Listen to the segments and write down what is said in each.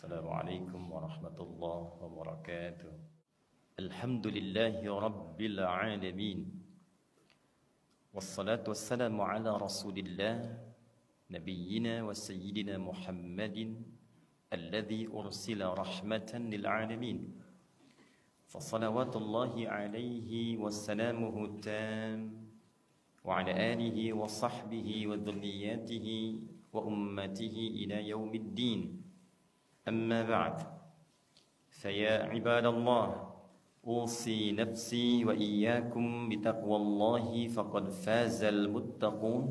Assalamualaikum warahmatullahi wabarakatuh. Alhamdulillahi rabbil alamin. Wassalatu wassalamu ala rasulillah nabiyyina wa sayyidina Muhammadin alladhi ursila rahmatan lil alamin. Fassalawatullahi alaihi wassalamuhu tam wa ala alihi wa sahbihi wa dhurriyyatihi wa ummatihi ila yaumiddin. أما بعد فيا عباد الله أوصي نفسي وإياكم بتقوى الله فقد فاز المتقون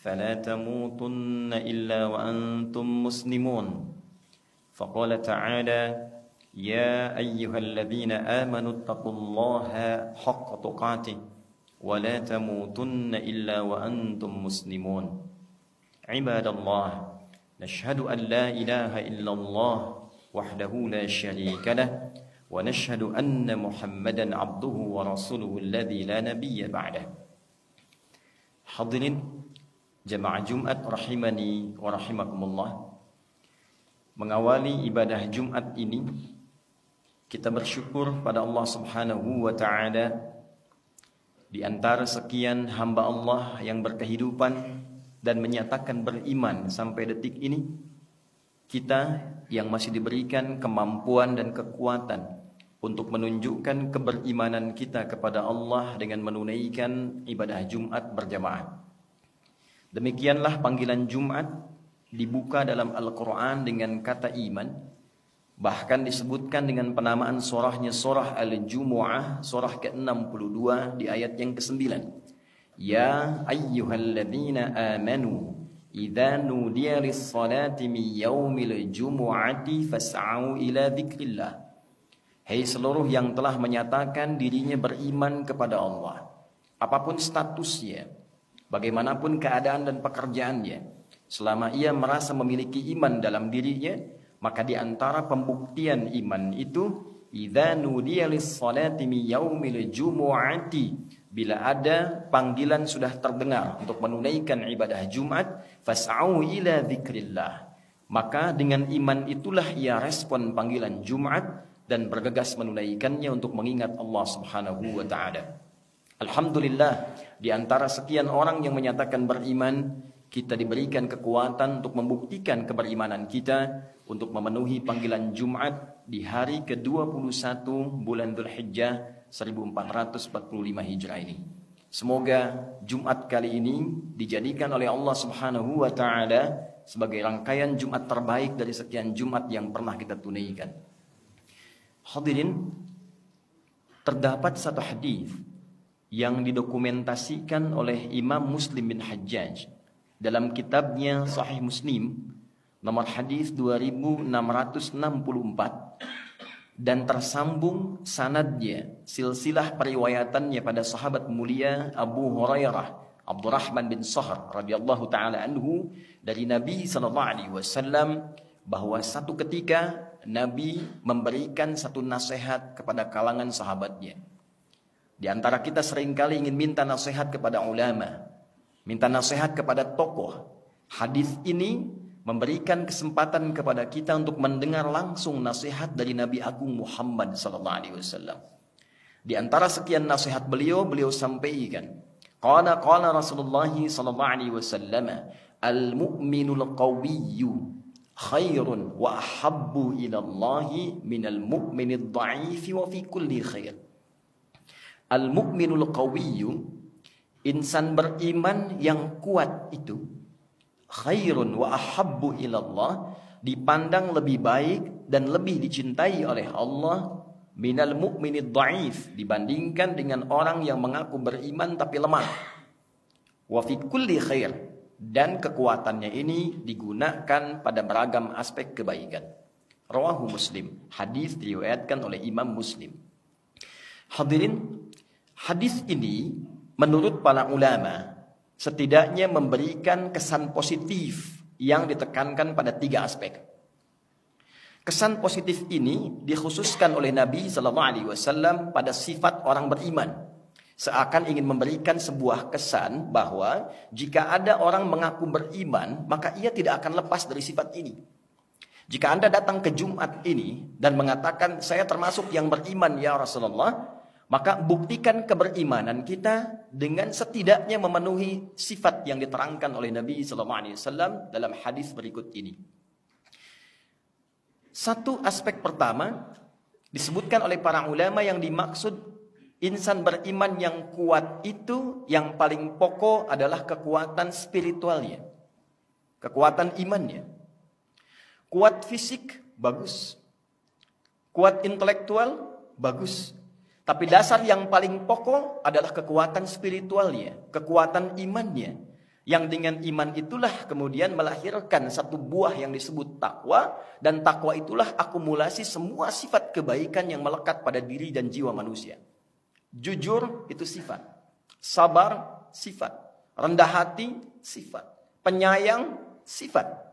فلا تموتن إلا وأنتم مسلمون فقال تعالى يا أيها الذين آمنوا اتقوا الله حق تقاته ولا تموتن إلا وأنتم مسلمون عباد الله نشهد أن لا إله إلا الله وحده لا شريك له ونشهد أن محمدا عبده ورسوله الذي لا نبي بعده. Hadirin jamaah Jumat rahimani wa rahimakumullah. Mengawali ibadah Jumat ini kita bersyukur pada Allah Subhanahu wa taala di antara sekian hamba Allah yang berkehidupan dan menyatakan beriman sampai detik ini, kita yang masih diberikan kemampuan dan kekuatan untuk menunjukkan keberimanan kita kepada Allah dengan menunaikan ibadah Jumat berjamaah. Demikianlah panggilan Jumat dibuka dalam Al-Quran dengan kata iman, bahkan disebutkan dengan penamaan surahnya surah Al-Jumu'ah, surah ke-62 di ayat yang ke-9. Ya ayyuhalladzina amanu idza nudiya lis-salati min yaumil jumu'ati fas'au ila dzikrillah. Hai seluruh yang telah menyatakan dirinya beriman kepada Allah, apapun statusnya, bagaimanapun keadaan dan pekerjaannya, selama ia merasa memiliki iman dalam dirinya, maka di antara pembuktian iman itu idza nudiya lis-salati min yaumil jumu'ati, bila ada panggilan sudah terdengar untuk menunaikan ibadah Jumat, fas'au ila dzikrillah, maka dengan iman itulah ia respon panggilan Jumat dan bergegas menunaikannya untuk mengingat Allah Subhanahu wa taala. Alhamdulillah, di antara sekian orang yang menyatakan beriman, kita diberikan kekuatan untuk membuktikan keberimanan kita untuk memenuhi panggilan Jumat di hari ke-21 bulan Dzulhijjah 1445 Hijrah ini. Semoga Jumat kali ini dijadikan oleh Allah Subhanahu wa taala sebagai rangkaian Jumat terbaik dari sekian Jumat yang pernah kita tunaikan. Hadirin, terdapat satu hadis yang didokumentasikan oleh Imam Muslim bin Hajjaj dalam kitabnya Sahih Muslim nomor hadis 2664 dan tersambung sanadnya, silsilah periwayatannya pada sahabat mulia Abu Hurairah Abdurrahman bin Sahr radhiyallahu taala anhu dari Nabi sallallahu alaihi wasallam bahwa satu ketika Nabi memberikan satu nasihat kepada kalangan sahabatnya. Di antara kita seringkali ingin minta nasihat kepada ulama, minta nasihat kepada tokoh. Hadis ini memberikan kesempatan kepada kita untuk mendengar langsung nasihat dari Nabi Agung Muhammad SAW. Di antara sekian nasihat beliau sampaikan, qala Rasulullah SAW, al-mu'minul qawiyyu khairun wa ahabbu ila Allahi minal mu'minid dha'ifi wa fi kulli khair. Al-mu'minul qawiyyu, insan beriman yang kuat itu, khairun wa ahabbu ilallah, dipandang lebih baik dan lebih dicintai oleh Allah, minal mu'minid dhaif, dibandingkan dengan orang yang mengaku beriman tapi lemah. Wa fi kulli khair, dan kekuatannya ini digunakan pada beragam aspek kebaikan. Rawahu Muslim, hadis diriwayatkan oleh Imam Muslim. Hadirin, hadis ini menurut para ulama setidaknya memberikan kesan positif yang ditekankan pada 3 aspek. Kesan positif ini dikhususkan oleh Nabi SAW pada sifat orang beriman. Seakan ingin memberikan sebuah kesan bahwa jika ada orang mengaku beriman, maka ia tidak akan lepas dari sifat ini. Jika Anda datang ke Jumat ini dan mengatakan saya termasuk yang beriman ya Rasulullah, maka buktikan keberimanan kita dengan setidaknya memenuhi sifat yang diterangkan oleh Nabi SAW dalam hadis berikut ini. Satu aspek pertama disebutkan oleh para ulama yang dimaksud insan beriman yang kuat itu yang paling pokok adalah kekuatan spiritualnya, kekuatan imannya. Kuat fisik, bagus. Kuat intelektual, bagus. Tapi dasar yang paling pokok adalah kekuatan spiritualnya, kekuatan imannya. Yang dengan iman itulah kemudian melahirkan satu buah yang disebut takwa. Dan takwa itulah akumulasi semua sifat kebaikan yang melekat pada diri dan jiwa manusia. Jujur itu sifat. Sabar, sifat. Rendah hati, sifat. Penyayang, sifat.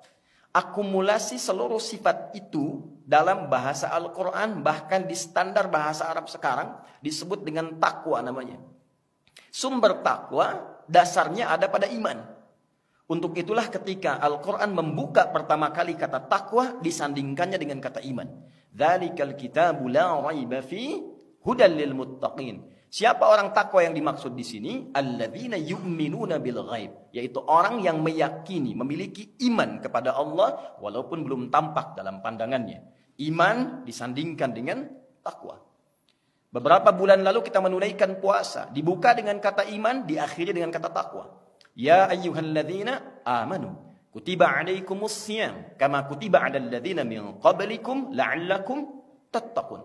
Akumulasi seluruh sifat itu dalam bahasa Al-Quran, bahkan di standar bahasa Arab sekarang, disebut dengan takwa namanya. Sumber takwa dasarnya ada pada iman. Untuk itulah ketika Al-Quran membuka pertama kali kata takwa, disandingkannya dengan kata iman. Dzalikal kitabu la raiba fi hudal lil muttaqin. Siapa orang takwa yang dimaksud di sini? Alladzina yu'minuna bil ghaib, yaitu orang yang meyakini, memiliki iman kepada Allah walaupun belum tampak dalam pandangannya. Iman disandingkan dengan takwa. Beberapa bulan lalu kita menunaikan puasa, dibuka dengan kata iman, diakhiri dengan kata takwa. Ya ayyuhalladzina amanu kutiba alaikumus shiyam kama kutiba 'alal ladzina min qablikum la'allakum tattaqun.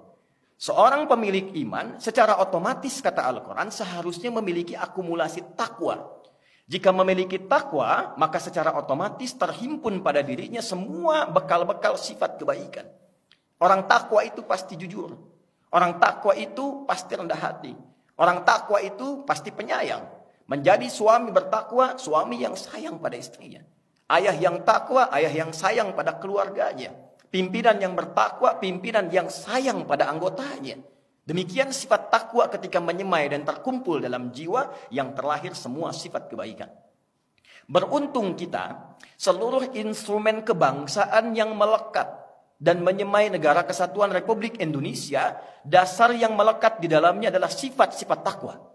Seorang pemilik iman secara otomatis kata Al-Quran seharusnya memiliki akumulasi takwa. Jika memiliki takwa, maka secara otomatis terhimpun pada dirinya semua bekal-bekal sifat kebaikan. Orang takwa itu pasti jujur. Orang takwa itu pasti rendah hati. Orang takwa itu pasti penyayang. Menjadi suami bertakwa, suami yang sayang pada istrinya. Ayah yang takwa, ayah yang sayang pada keluarganya. Pimpinan yang bertakwa, pimpinan yang sayang pada anggotanya. Demikian sifat takwa ketika menyemai dan terkumpul dalam jiwa yang terlahir semua sifat kebaikan. Beruntung kita, seluruh instrumen kebangsaan yang melekat dan menyemai negara kesatuan Republik Indonesia, dasar yang melekat di dalamnya adalah sifat-sifat takwa.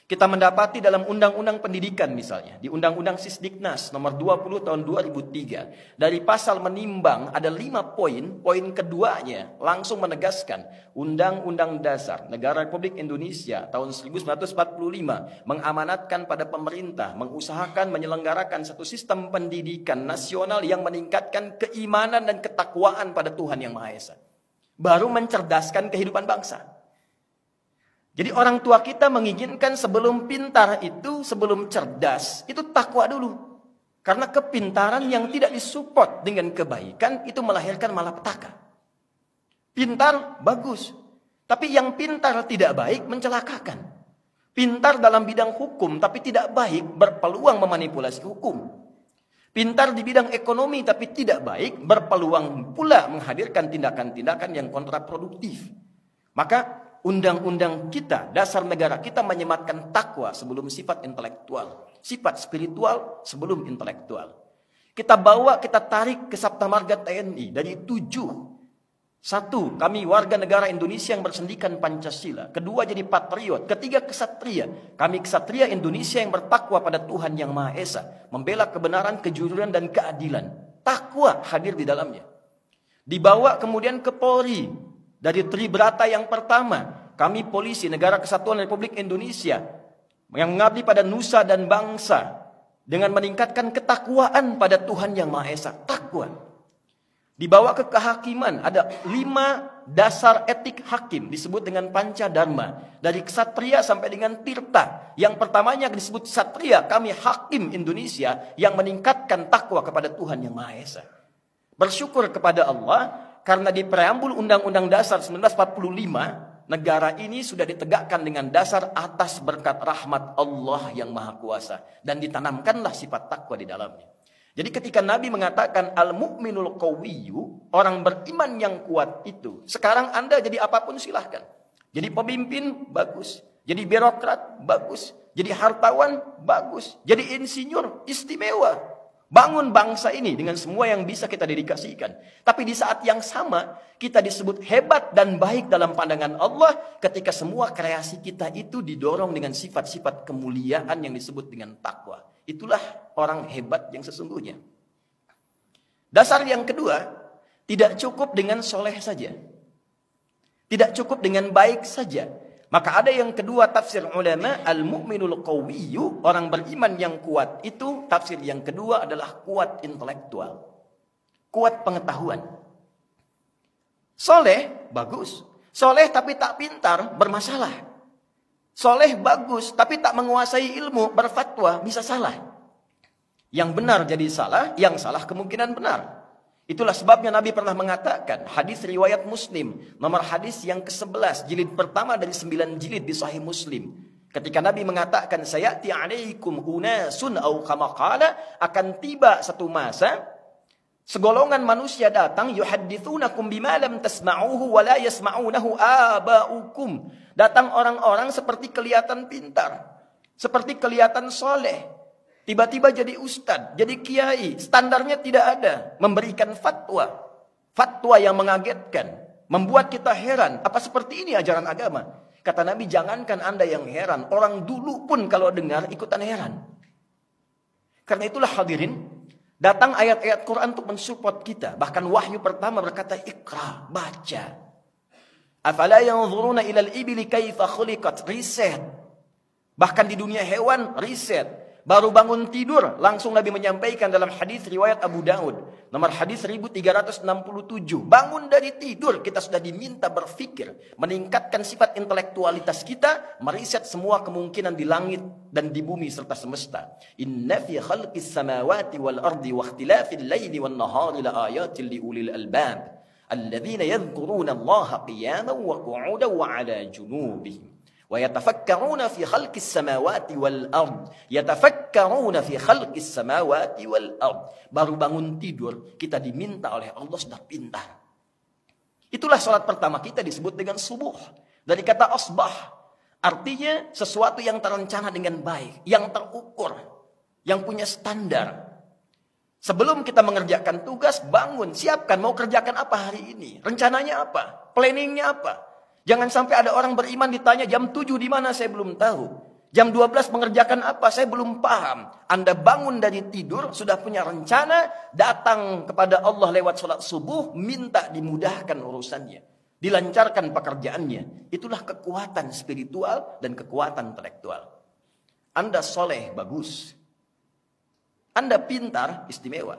Kita mendapati dalam Undang-Undang Pendidikan misalnya, di Undang-Undang Sisdiknas nomor 20 tahun 2003, dari pasal menimbang ada 5 poin, poin keduanya langsung menegaskan Undang-Undang Dasar Negara Republik Indonesia tahun 1945 mengamanatkan pada pemerintah, mengusahakan menyelenggarakan satu sistem pendidikan nasional yang meningkatkan keimanan dan ketakwaan pada Tuhan Yang Maha Esa. Baru mencerdaskan kehidupan bangsa. Jadi orang tua kita menginginkan sebelum pintar itu, sebelum cerdas, itu takwa dulu. Karena kepintaran yang tidak disupport dengan kebaikan, itu melahirkan malapetaka. Pintar, bagus. Tapi yang pintar tidak baik, mencelakakan. Pintar dalam bidang hukum, tapi tidak baik, berpeluang memanipulasi hukum. Pintar di bidang ekonomi, tapi tidak baik, berpeluang pula menghadirkan tindakan-tindakan yang kontraproduktif. Maka undang-undang kita, dasar negara kita menyematkan takwa sebelum sifat intelektual. Sifat spiritual sebelum intelektual. Kita bawa, kita tarik ke Sabta Marga TNI dari 7. 1, kami warga negara Indonesia yang bersendikan Pancasila. Kedua, jadi patriot. Ketiga, kesatria. Kami kesatria Indonesia yang bertakwa pada Tuhan Yang Maha Esa. Membela kebenaran, kejujuran, dan keadilan. Takwa hadir di dalamnya. Dibawa kemudian ke Polri. Dari Tribrata yang pertama, kami polisi Negara Kesatuan Republik Indonesia yang mengabdi pada nusa dan bangsa dengan meningkatkan ketakwaan pada Tuhan Yang Maha Esa. Takwa. Dibawa ke kehakiman, ada 5 dasar etik hakim disebut dengan Pancadharma. Dari ksatria sampai dengan tirta. Yang pertamanya disebut ksatria, kami hakim Indonesia yang meningkatkan takwa kepada Tuhan Yang Maha Esa. Bersyukur kepada Allah. Karena di preambul Undang-Undang Dasar 1945, negara ini sudah ditegakkan dengan dasar atas berkat rahmat Allah yang Maha Kuasa. Dan ditanamkanlah sifat takwa di dalamnya. Jadi ketika Nabi mengatakan al-mu'minul qawiyyu, orang beriman yang kuat itu. Sekarang Anda jadi apapun silahkan. Jadi pemimpin, bagus. Jadi birokrat, bagus. Jadi hartawan, bagus. Jadi insinyur, istimewa. Bangun bangsa ini dengan semua yang bisa kita dedikasikan. Tapi di saat yang sama, kita disebut hebat dan baik dalam pandangan Allah ketika semua kreasi kita itu didorong dengan sifat-sifat kemuliaan yang disebut dengan takwa. Itulah orang hebat yang sesungguhnya. Dasar yang kedua, tidak cukup dengan soleh saja. Tidak cukup dengan baik saja. Maka ada yang kedua tafsir ulama, al-mu'minul qawiyyu, orang beriman yang kuat itu, tafsir yang kedua adalah kuat intelektual. Kuat pengetahuan. Soleh, bagus. Soleh tapi tak pintar, bermasalah. Soleh bagus tapi tak menguasai ilmu, berfatwa, bisa salah. Yang benar jadi salah, yang salah kemungkinan benar. Itulah sebabnya Nabi pernah mengatakan, hadis riwayat Muslim, nomor hadis yang ke-11, jilid pertama dari 9 jilid di Sahih Muslim. Ketika Nabi mengatakan, sayati alaikum unasun au kama qala, akan tiba satu masa, segolongan manusia datang, yuhaddithunakum bima lam tasma'uhu wa la yasma'unahu aba'ukum. Datang orang-orang seperti kelihatan pintar, seperti kelihatan soleh. Tiba-tiba jadi ustadz, jadi kiai, standarnya tidak ada. Memberikan fatwa. Fatwa yang mengagetkan. Membuat kita heran, apa seperti ini ajaran agama? Kata Nabi, jangankan Anda yang heran, orang dulu pun kalau dengar ikutan heran. Karena itulah hadirin, datang ayat-ayat Quran untuk mensupport kita. Bahkan wahyu pertama berkata, Iqra, baca. Afala yanzuruna ilal ibili kaifa khuliqat, riset. Bahkan di dunia hewan, riset. Baru bangun tidur, langsung Nabi menyampaikan dalam hadis riwayat Abu Daud. Nomor hadis 1367. Bangun dari tidur, kita sudah diminta berpikir. Meningkatkan sifat intelektualitas kita, meriset semua kemungkinan di langit dan di bumi serta semesta. Inna fi khalqis samawati wal ardi wa ikhtilafil laili wan nahari la ayatin li ulil albab. Alladzina yadhkuruna Allaha qiyaman wa qu'udan wa 'ala junubihim. وَيَتَفَكَّرُونَ فِي خَلْقِ السَّمَاوَاتِ وَالْأَرْضِ يَتَفَكَّرُونَ فِي خَلْقِ السَّمَاوَاتِ وَالْأَرْضِ. Baru bangun tidur, kita diminta oleh Allah sudah pintar. Itulah salat pertama kita disebut dengan subuh. Dari kata asbah, artinya sesuatu yang terencana dengan baik, yang terukur, yang punya standar. Sebelum kita mengerjakan tugas, bangun, siapkan mau kerjakan apa hari ini, rencananya apa, planningnya apa. Jangan sampai ada orang beriman ditanya jam 7 di mana saya belum tahu. Jam 12 mengerjakan apa saya belum paham. Anda bangun dari tidur sudah punya rencana, datang kepada Allah lewat sholat subuh, minta dimudahkan urusannya, dilancarkan pekerjaannya. Itulah kekuatan spiritual dan kekuatan intelektual. Anda soleh, bagus. Anda pintar, istimewa.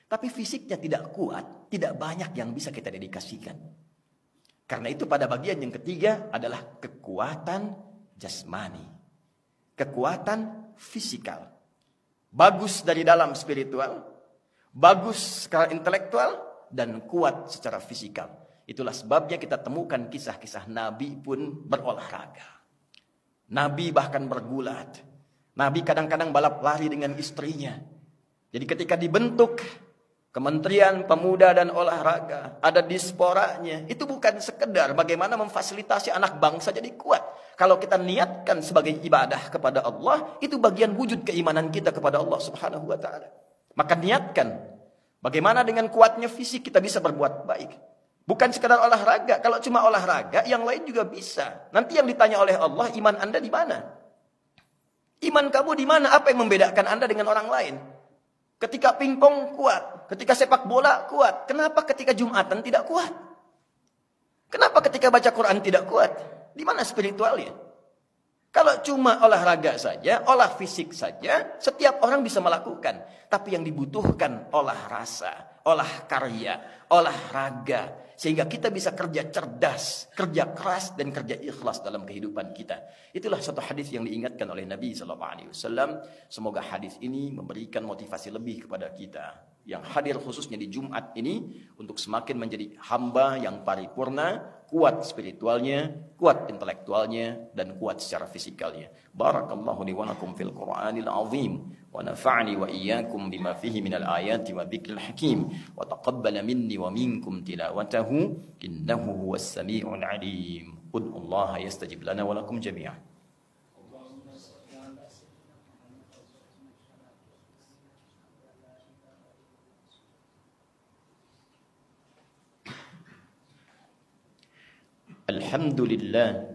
Tapi fisiknya tidak kuat, tidak banyak yang bisa kita dedikasikan. Karena itu pada bagian yang ketiga adalah kekuatan jasmani. Kekuatan fisikal. Bagus dari dalam spiritual, bagus secara intelektual, dan kuat secara fisikal. Itulah sebabnya kita temukan kisah-kisah Nabi pun berolahraga. Nabi bahkan bergulat. Nabi kadang-kadang balap lari dengan istrinya. Jadi ketika dibentuk Kementerian Pemuda dan Olahraga, ada disporanya. Itu bukan sekedar bagaimana memfasilitasi anak bangsa jadi kuat. Kalau kita niatkan sebagai ibadah kepada Allah, itu bagian wujud keimanan kita kepada Allah Subhanahu wa Ta'ala. Maka niatkan bagaimana dengan kuatnya fisik kita bisa berbuat baik. Bukan sekedar olahraga. Kalau cuma olahraga, yang lain juga bisa. Nanti yang ditanya oleh Allah, iman Anda di mana? Iman kamu di mana? Apa yang membedakan Anda dengan orang lain? Ketika pingpong kuat, ketika sepak bola kuat, kenapa ketika Jumatan tidak kuat? Kenapa ketika baca Quran tidak kuat? Di mana spiritualnya? Kalau cuma olahraga saja, olah fisik saja, setiap orang bisa melakukan. Tapi yang dibutuhkan olah rasa, olah karya, olahraga. Sehingga kita bisa kerja cerdas, kerja keras, dan kerja ikhlas dalam kehidupan kita. Itulah satu hadis yang diingatkan oleh Nabi SAW. Semoga hadis ini memberikan motivasi lebih kepada kita yang hadir khususnya di Jumat ini untuk semakin menjadi hamba yang paripurna, kuat spiritualnya, kuat intelektualnya, dan kuat secara fisikalnya. Barakallahu li wa lakum fil Qur'anil azim wa nafa'ni wa iyyakum bima fihi minal ayati wa dzikril hakim wa taqabbala minni wa minkum tilawatahu innahu huwas sami'ul alim. Ud'ullaha yastajib lana wa lakum jami'an. Alhamdulillah.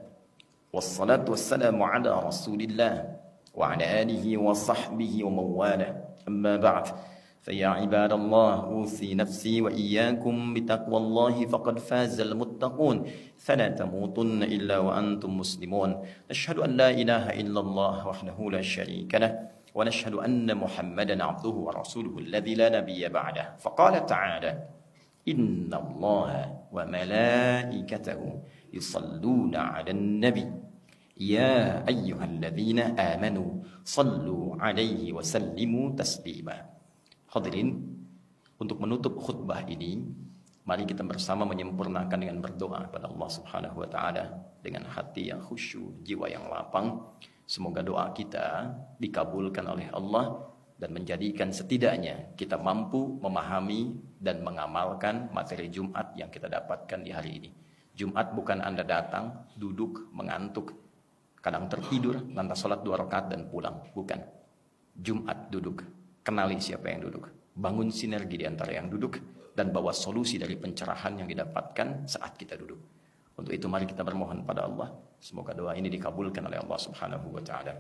Wassalatu wassalamu ala rasulillah. Wa ala alihi wa sahbihi wa mawala. Amma ba'd. Faya ibadallah, usi nafsi wa iyyakum bitaqwallahi faqad fazal muttaqun. Fala tamutunna illa wa antum muslimun. Nashhadu an la ilaha illallah wahdahu la syarika lah. ونشهد أن محمدا عبده ورسوله الذي لا نبي بعده فقال تعالى إن الله وملائكته يصلون على النبي يا أيها الذين آمنوا صلوا عليه وسلموا تسليما. Hadirin, untuk menutup khutbah ini, mari kita bersama menyempurnakan dengan berdoa kepada Allah Subhanahu wa taala dengan hati yang khusyuk, jiwa yang lapang. Semoga doa kita dikabulkan oleh Allah dan menjadikan setidaknya kita mampu memahami dan mengamalkan materi Jumat yang kita dapatkan di hari ini. Jumat bukan Anda datang, duduk, mengantuk, kadang tertidur, lantas sholat 2 rakaat dan pulang. Bukan. Jumat duduk, kenali siapa yang duduk, bangun sinergi di antara yang duduk, dan bawa solusi dari pencerahan yang didapatkan saat kita duduk. Untuk itu mari kita bermohon pada Allah, semoga doa ini dikabulkan oleh Allah Subhanahu wa taala.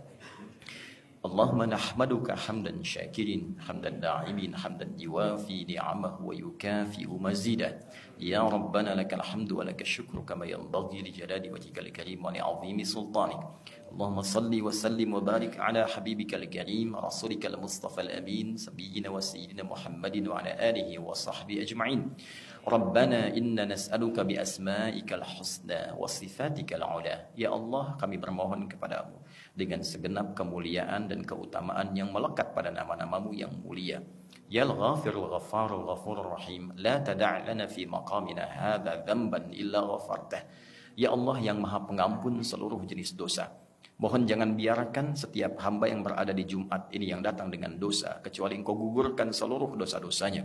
Allahumma nahmaduka hamdan syakirin, hamdan da'imin, hamdan yuwafi ni'amahu wa yukafi'u mazidah. Ya Rabbana lakal hamdu wa lakal syukru kama yanbaghi li jalali wajhikal karim wa li'azimi sultanik. Allahumma salli wa sallim wa barik ala habibikal karim rasulikal mustafa al-amin sayyidina wa sayyidina Muhammadin wa ala alihi wa sahbihi ajma'in. Rabbana inna nas'aluka bi asma'ikal husna wa sifatikal ula. Ya Allah, kami bermohon kepadamu dengan segenap kemuliaan dan keutamaan yang melekat pada nama-namamu yang mulia. Ya al-ghafirul ghafarul ghafurur rahim, la tada' lana fi maqamina hadha dhanban illa ghafartah. Ya Allah yang maha pengampun seluruh jenis dosa, mohon jangan biarkan setiap hamba yang berada di Jumat ini yang datang dengan dosa, kecuali Engkau gugurkan seluruh dosa-dosanya.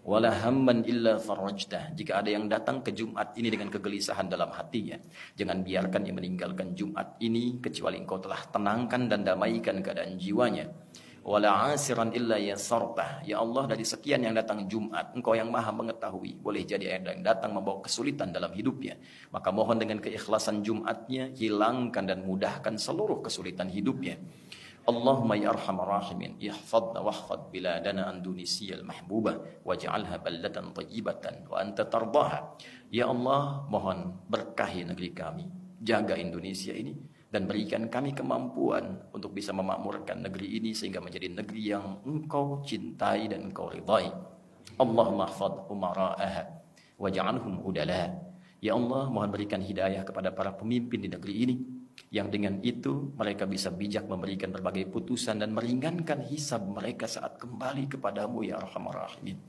Wala hamman illa farajtah. Jika ada yang datang ke Jumat ini dengan kegelisahan dalam hatinya, jangan biarkan dia meninggalkan Jumat ini kecuali Engkau telah tenangkan dan damaikan keadaan jiwanya. Wala asiran illa yasartah. Ya Allah, dari sekian yang datang Jumat, Engkau yang maha mengetahui. Boleh jadi ada yang datang membawa kesulitan dalam hidupnya, maka mohon dengan keikhlasan Jumatnya, hilangkan dan mudahkan seluruh kesulitan hidupnya. Allahumma ya arhamar rahimin, ihfadna wahfad biladana Indonesia al-mahbubah waj'alha baldatan thayyibatan wa anta tardaha. Ya Allah, mohon berkahi negeri kami, jaga Indonesia ini dan berikan kami kemampuan untuk bisa memakmurkan negeri ini sehingga menjadi negeri yang Engkau cintai dan Engkau ridai. Allahumma ihfad umara'aha waj'alhum udala. Ya Allah, mohon berikan hidayah kepada para pemimpin di negeri ini, yang dengan itu mereka bisa bijak memberikan berbagai putusan dan meringankan hisab mereka saat kembali kepadamu ya arhamar rahimin.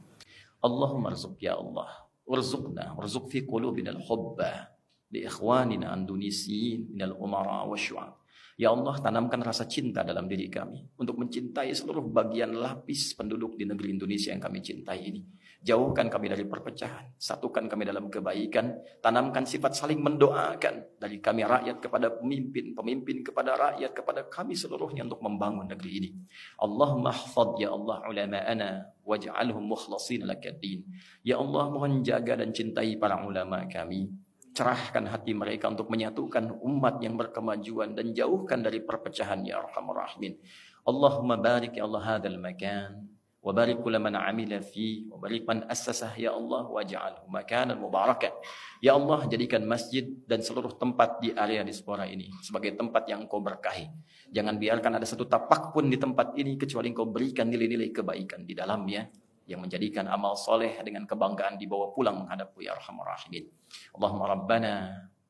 Allahumma rzuq ya Allah, warzuq fi qulubina al-hubba li ikhwanina Indonesiyin minal umara wa syu'ab. Ya Allah, tanamkan rasa cinta dalam diri kami untuk mencintai seluruh bagian lapis penduduk di negeri Indonesia yang kami cintai ini. Jauhkan kami dari perpecahan, satukan kami dalam kebaikan, tanamkan sifat saling mendoakan dari kami rakyat kepada pemimpin, pemimpin kepada rakyat, kepada kami seluruhnya untuk membangun negeri ini. Allahumma hafadh ya Allah ulama'ana waj'alhum mukhlasin lakaddin. Ya Allah, mohon jaga dan cintai para ulama kami. Cerahkan hati mereka untuk menyatukan umat yang berkemajuan dan jauhkan dari perpecahan ya arhamar rahimin. Allahumma barik ya Allah hadzal makan wa barik kula man amila fi wa barik man assasah ya Allah waj'alhu makanan mubarakan. Ya Allah, jadikan masjid dan seluruh tempat di area diaspora ini sebagai tempat yang Engkau berkahi. Jangan biarkan ada satu tapak pun di tempat ini kecuali Engkau berikan nilai-nilai kebaikan di dalamnya yang menjadikan amal soleh dengan kebanggaan dibawa pulang menghadapmu ya arhamar rahimin. Allahumma rabbana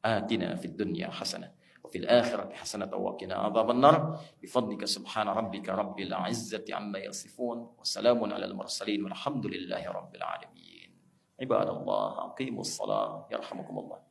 atina fid dunya hasanah wa fil akhirati hasanah wa qina adzabannar bifadlika subhana rabbika rabbil izzati amma yasifun wa salamun alal mursalin walhamdulillahi rabbil alamin. Ibadallah, aqimus shalah yarhamukumullah.